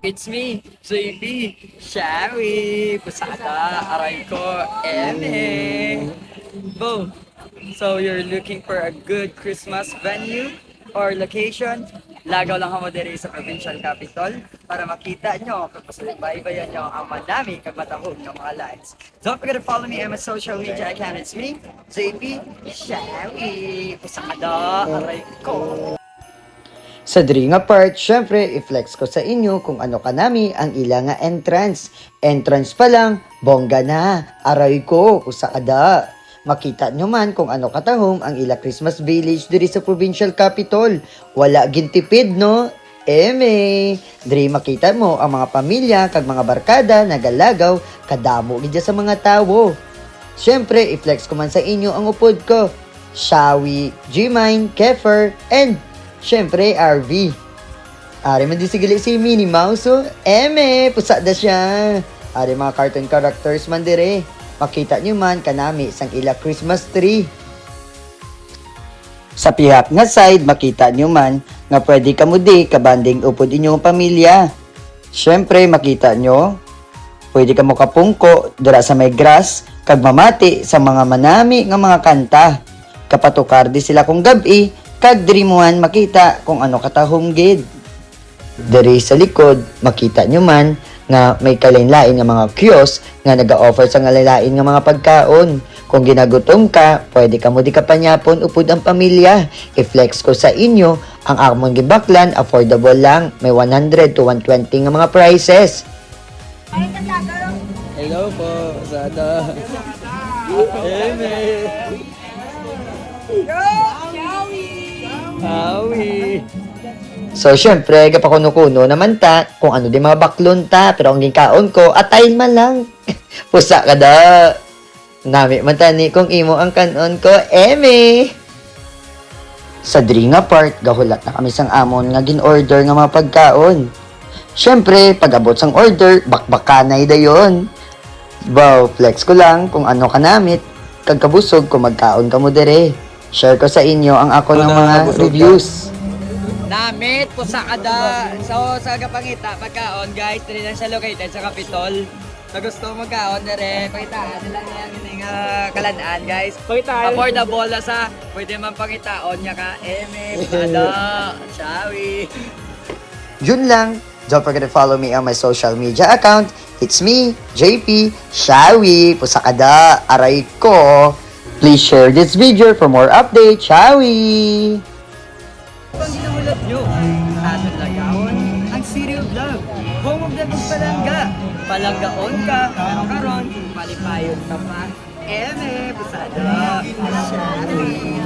It's me, JP, Sherry, Pusada, aray ko, Eme. Bo, so you're looking for a good Christmas venue or location? Lagaw lang mo diri sa provincial capital para makita nyo kung pasalibaybayan nyo ang madami kag matahog ng mga lights. Don't forget to follow me on my social media account. It's me, JP, Sherry, Pusada, aray ko. Sa diri nga part, syempre, i-flex ko sa inyo kung ano kanami ang ila nga entrance. Entrance pa lang, bongga na. Aray ko, usa kada. Makita nyo man kung ano katahom ang ila Christmas Village diri sa provincial capital. Wala gintipid, no? Eme! Diri makita mo ang mga pamilya kag mga barkada nagalagaw kadamo gidya sa mga tawo. Syempre, i-flex ko man sa inyo ang upod ko. Shawi, G-Mine, Kefer, and syempre, RV. Ari man di sigili si Minnie Mouse, oh. Eme, pusada siya. Ari mga cartoon characters man dire. Makita nyo man kanami sang ila Christmas tree. Sa pihak nga side, makita nyo man nga pwede kamo di kabanding upod inyong pamilya. Syempre, makita nyo, pwede kamo kapungko dira sa may grass kag mamati sa mga manami nga mga kanta. Kapatukar di sila kung gabi kag diri mo man makita kung ano katahom gid. Diri sa likod, makita nyo man nga may kalain-lain nga mga kiosk nga naga-offer sa ngalain nga mga pagkaon. Kung ginagutom ka, pwede ka mo di kapanyapon upod ang pamilya. I-flex ko sa inyo, ang amon gibaklan, affordable lang, may 100 to 120 nga mga prices. Hello po, Sada. Eme. Howie. So, syempre, kapakuno-kuno naman ta, kung ano di mga baklon ta, pero ang gingkaon ko, atayin man lang. Pusa ka da. Nami man tani kung imo ang kanon ko, Eme. Sa diri nga part, gahulat na kami sang amon nga gin-order nga mga pagkaon. Syempre, pag-abot sang order, bakbakanay dayon. Wow, flex ko lang kung ano ka namit, kag kabusog kung magkaon ka mo dire. Share ko sa inyo ang ako ng mga reviews. Namit po sa kada. So sa kapangita pagkaon guys, dili lang siya located sa Capitol. Sa gusto magkaon dire, pakitaan nila yung kalanaan guys. Pakitaan. Affordable na sa pwede man pangitaon nya ka. Eme, kada, Shawi. Yun lang. Don't forget to follow me on my social media account. It's me, JP, Shawi, Pusakada, Aray ko. Please share this video for more updates, Shawi! Kung ginulat nyo, aton lagaon ang City of Love. Home of the Palangga. Palanggaon ka, pero karon, palipayon ka pa. Eme, Pusada, Shawi.